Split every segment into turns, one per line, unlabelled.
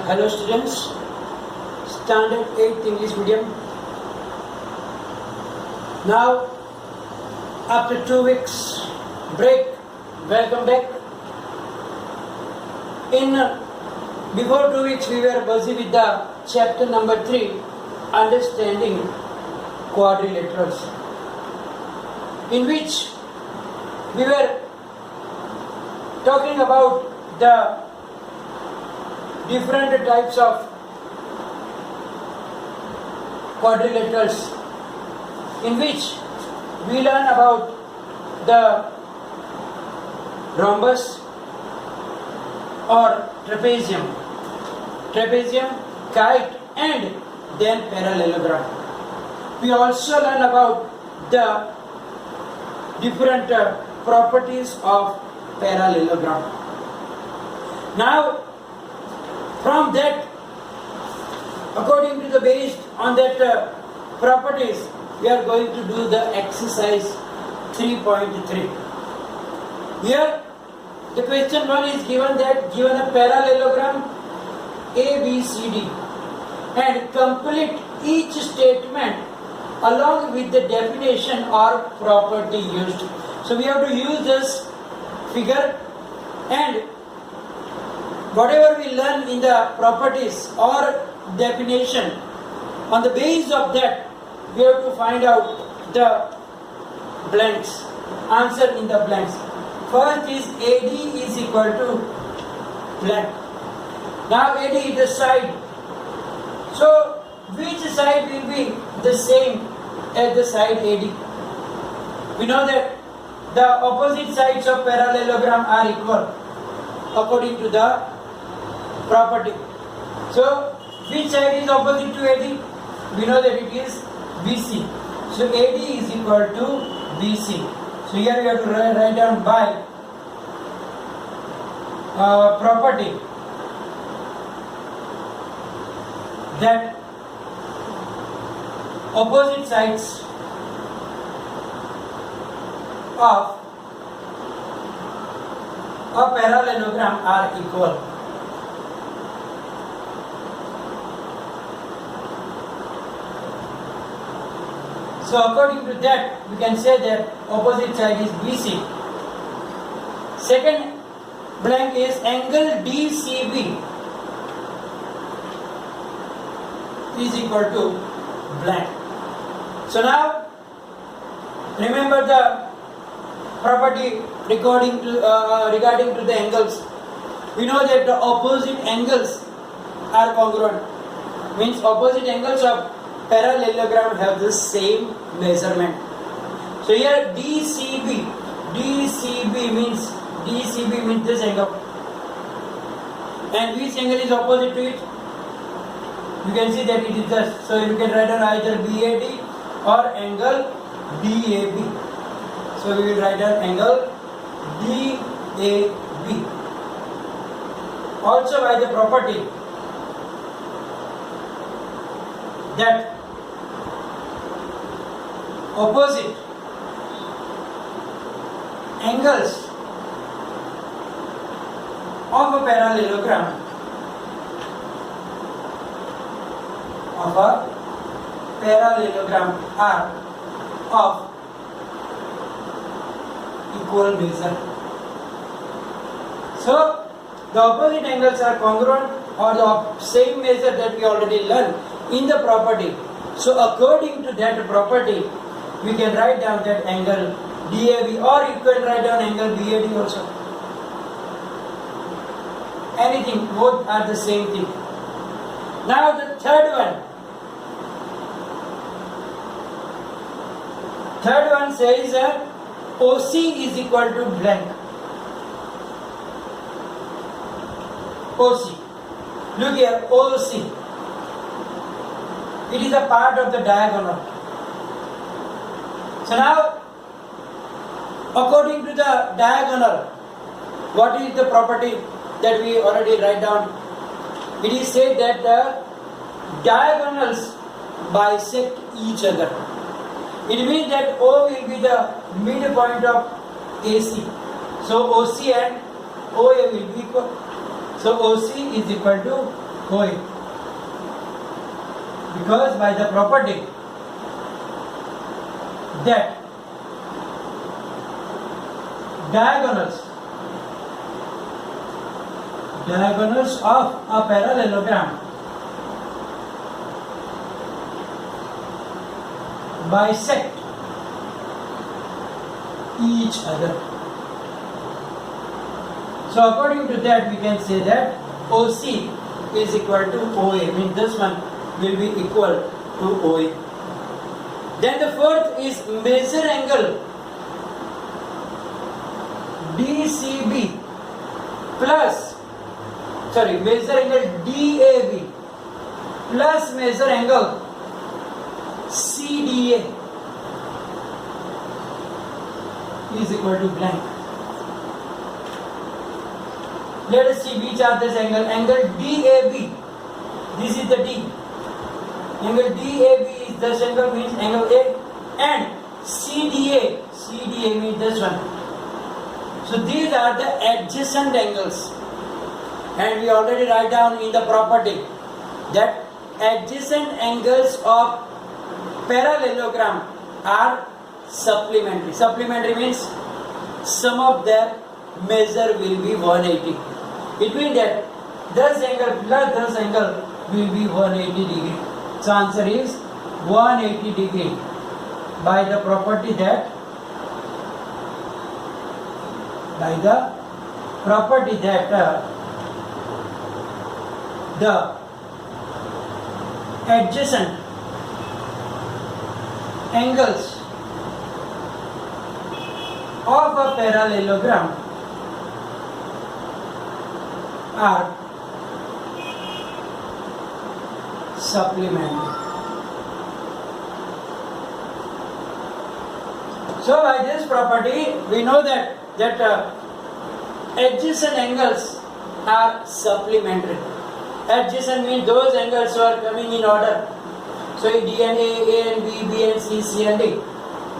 Hello students, Standard 8th English Medium. Now, after 2 weeks break, welcome back. Before 2 weeks we were busy with the chapter number 3, Understanding Quadrilaterals, in which we were talking about the different types of quadrilaterals, in which we learn about the rhombus or trapezium, kite, and then parallelogram. We also learn about the different properties of parallelogram. Now, from that, according to the based on that properties, we are going to do the exercise 3.3. Here, the question 1 is given a parallelogram ABCD and complete each statement along with the definition or property used. So we have to use this figure, and whatever we learn in the properties or definition, on the basis of that we have to find out the blanks, answer in the blanks. First is AD is equal to blank. Now AD is the side. So which side will be the same as the side AD? We know that the opposite sides of parallelogram are equal according to the property. So which side is opposite to AD? We know that it is BC. So AD is equal to BC. So here we have to write down by property that opposite sides of a parallelogram are equal. So according to that, we can say that opposite side is BC. Second blank is angle DCB is equal to blank. So now remember the property regarding to the angles. We know that the opposite angles are congruent. Means opposite angles of parallelogram have the same measurement. So here DCB means this angle. And which angle is opposite to it? You can see that it is this. So you can write down either BAD or angle DAB. So we will write down angle DAB. Also by the property that opposite angles of a parallelogram are of equal measure. So the opposite angles are congruent or the same measure that we already learned in the property. So according to that property, we can write down that angle DAB, or you can write down angle BAD also. Anything, both are the same thing. Now the third one says OC is equal to blank. OC. Look here, OC. It is a part of the diagonal. So now, according to the diagonal, what is the property that we already write down? It is said that the diagonals bisect each other. It means that O will be the midpoint of AC. So OC and OA will be equal. So OC is equal to OA. Because by the property that diagonals of a parallelogram bisect each other. So according to that we can say that OC is equal to OA, means this one will be equal to OA. Then the fourth is measure angle DCB plus measure angle DAB plus measure angle CDA is equal to blank. Let us see which are this angle. Angle DAB, this is the D. Angle DAB is this angle, means angle A, and CDA means this one. So these are the adjacent angles, and we already write down in the property that adjacent angles of parallelogram are supplementary. Supplementary means sum of their measure will be 180. It means that this angle plus this angle will be 180 degree. So answer is 180 degree by the property that the adjacent angles of a parallelogram are supplementary. So by this property we know that adjacent angles are supplementary. Adjacent means those angles who are coming in order. So D and A and B, B and C, C and D,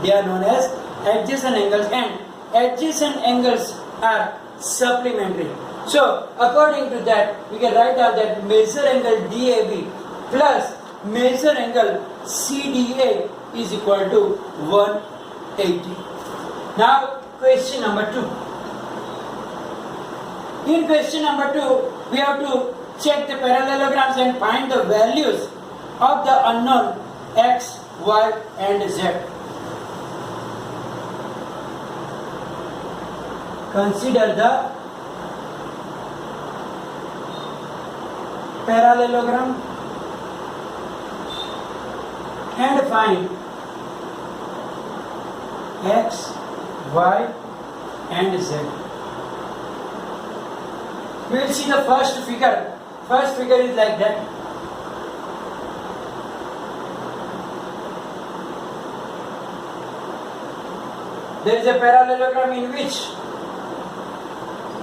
they are known as adjacent angles, and adjacent angles are supplementary. So according to that we can write down that measure angle DAB plus measure angle CDA is equal to 180. Now question number 2. In question number 2 we have to check the parallelograms and find the values of the unknown X, Y and Z. Consider the parallelogram and find X, Y and Z. We will see the first figure. First figure is like that. There is a parallelogram in which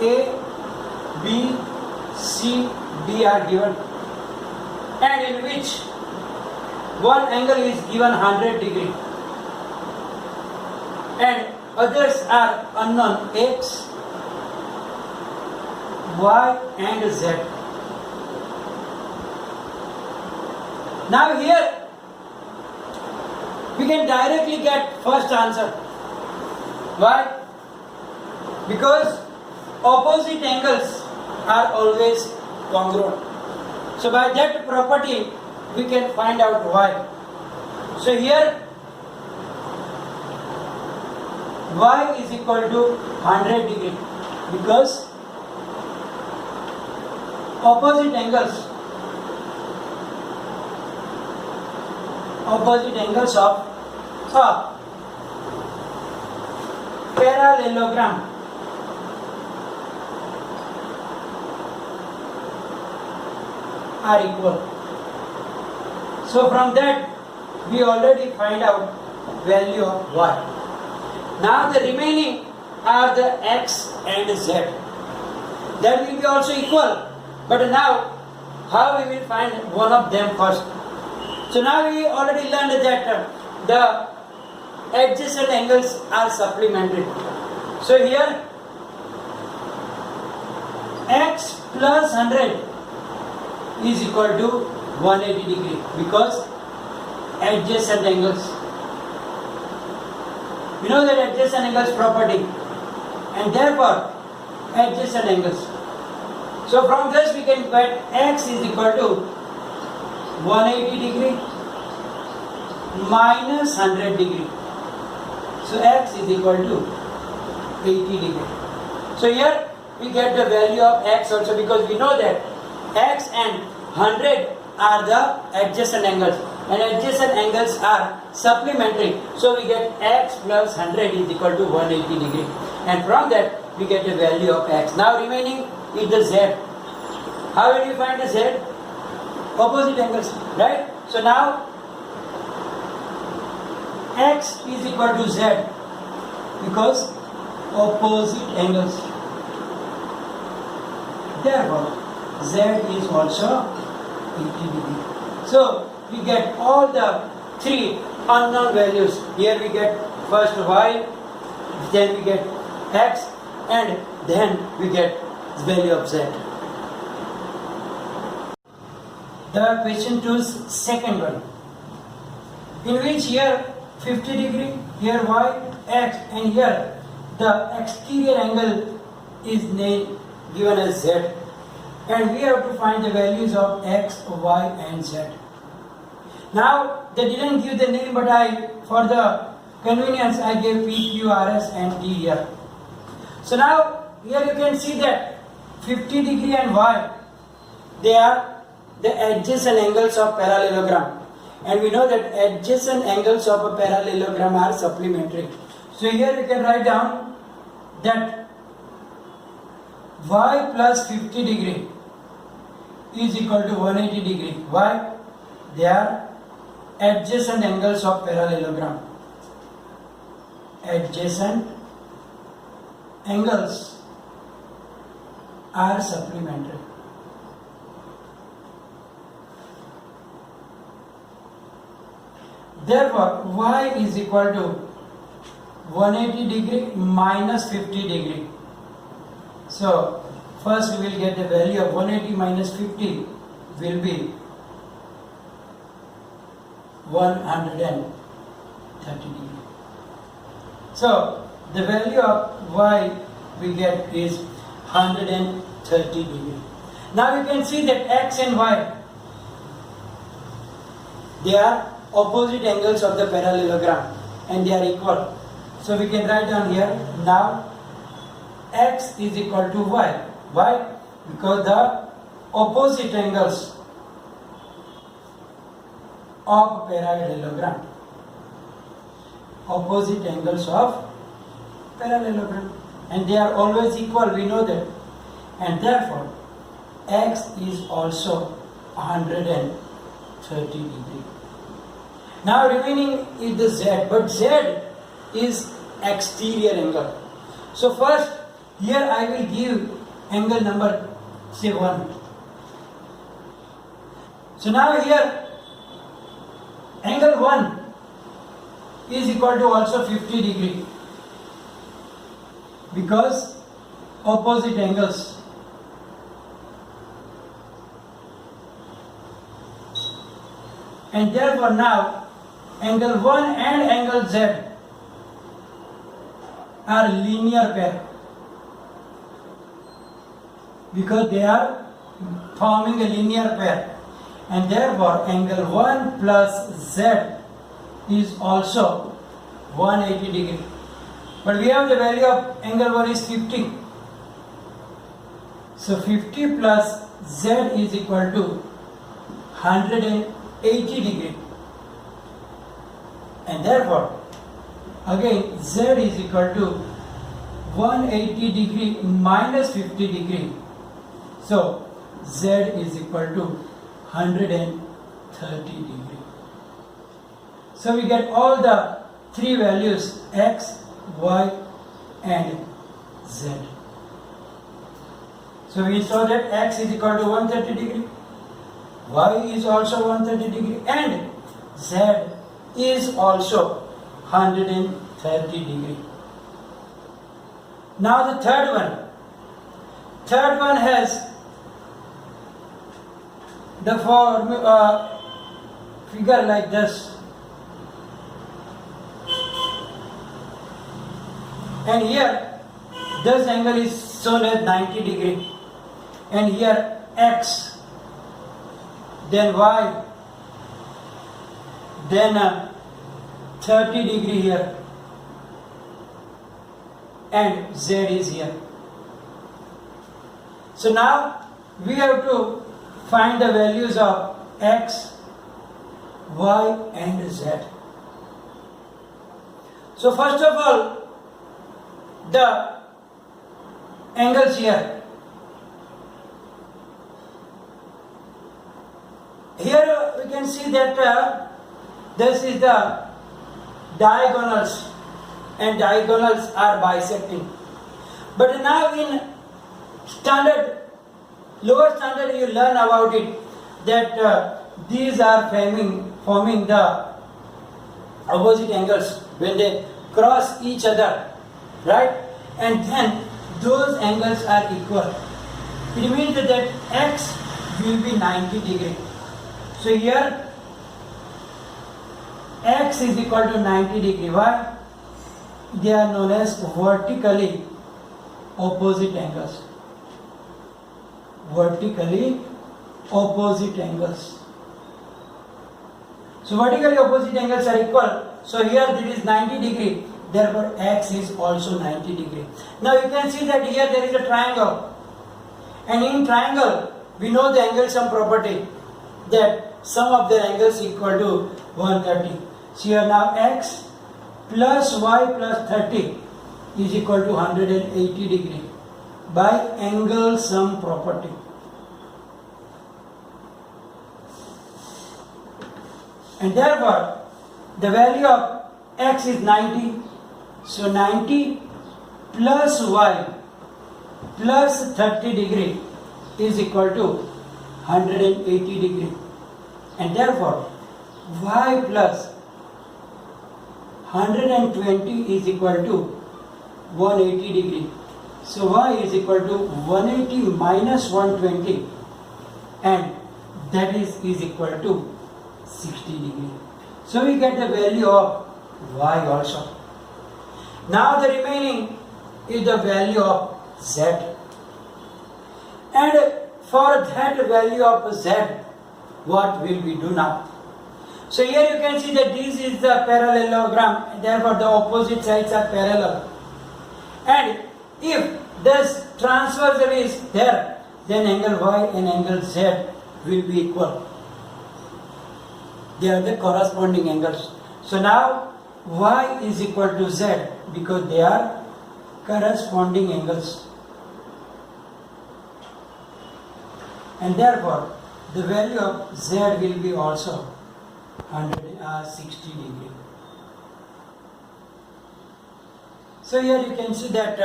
A, B, C, D are given, and in which one angle is given 100 degree and others are unknown X, Y and Z. Now here we can directly get first answer. Why? Because opposite angles are always congruent. So by that property we can find out why. So here Y is equal to 100 degree because opposite angles of a parallelogram are equal. So from that we already find out value of Y. Now the remaining are the X and Z. That will be also equal. But now how we will find one of them first? So now we already learned that the adjacent angles are supplementary. So here X plus 100 is equal to 180 degree because adjacent angles. We know that adjacent angles property and therefore adjacent angles. So from this we can get x is equal to 180 degree minus 100 degree. So x is equal to 80 degree. So here we get the value of x also because we know that x and 100 are the adjacent angles and adjacent angles are supplementary. So we get x plus 100 is equal to 180 degree and from that we get the value of x. Now remaining is the z. How will you find the z? Opposite angles, right? So now x is equal to z because opposite angles. Therefore, z is also 80 degree. So we get all the three unknown values. Here we get first y, then we get x, and then we get the value of z. The question 2's second one, in which here 50 degree, here y, x, and here the exterior angle is named given as z, and we have to find the values of x, y, and z. Now they didn't give the name, but for the convenience I gave P, Q, R, S, and D here. So now here you can see that 50 degree and y, they are the adjacent angles of parallelogram, and we know that adjacent angles of a parallelogram are supplementary. So here we can write down that y plus 50 degree is equal to 180 degree. Why? They are adjacent angles of parallelogram. Adjacent angles are supplementary. Therefore, y is equal to 180 degree minus 50 degree. So, first we will get the value of 180 minus 50 will be 130 degree. So, the value of y we get is 130 degree. Now you can see that x and y, they are opposite angles of the parallelogram and they are equal. So we can write down here now x is equal to y. Why? Because the opposite angles of parallelogram. Opposite angles of parallelogram. And they are always equal, we know that. And therefore, x is also 130 degree. Now remaining is the z, but z is exterior angle. So first, here I will give angle number say 1. So now here angle 1 is equal to also 50 degree because opposite angles. And therefore now angle 1 and angle z are linear pair because they are forming a linear pair, and therefore angle 1 plus z is also 180 degree. But we have the value of angle 1 is 50. So 50 plus z is equal to 180 degree. And therefore, again z is equal to 180 degree minus 50 degree. So z is equal to 130 degree. So we get all the three values x, y, and z. So we saw that x is equal to 130 degree, y is also 130 degree, and z is also 130 degree. Now the third one has the figure like this. And here this angle is shown as 90 degree, and here x, then y, then 30 degree here, and z is here. So now we have to find the values of x, y and z. So first of all, the angles here. Here we can see that this is the diagonals, and diagonals are bisecting. But now in lower standard you learn about it, that these are forming the opposite angles when they cross each other, right? And then those angles are equal. It means that x will be 90 degree. So here x is equal to 90 degree. Why? They are known as vertically opposite angles. Vertically opposite angles. So vertically opposite angles are equal. So here this is 90 degree. Therefore x is also 90 degree. Now you can see that here there is a triangle. And in triangle we know the angle sum property, that sum of their angles equal to 130. So here now x plus y plus 30 is equal to 180 degree by angle sum property. And therefore the value of x is 90. So 90 plus y plus 30 degree is equal to 180 degree. And therefore y plus 120 is equal to 180 degree. So y is equal to 180 minus 120, and that is equal to 60 degree. So we get the value of y also. Now the remaining is the value of z. And for that value of z, what will we do now? So here you can see that this is the parallelogram, and therefore the opposite sides are parallel. And if this transversal is there, then angle y and angle z will be equal. They are the corresponding angles. So now y is equal to z because they are corresponding angles. And therefore the value of z will be also 160 degree. So here you can see that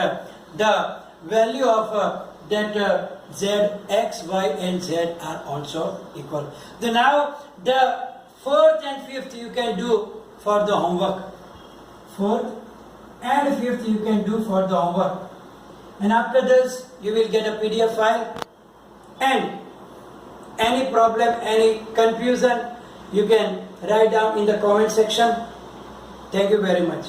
the value of that z, x, y and z are also equal. Then now the fourth and fifth you can do for the homework. Fourth and fifth you can do for the homework. And after this you will get a PDF file, and any problem, any confusion, you can write down in the comment section. Thank you very much.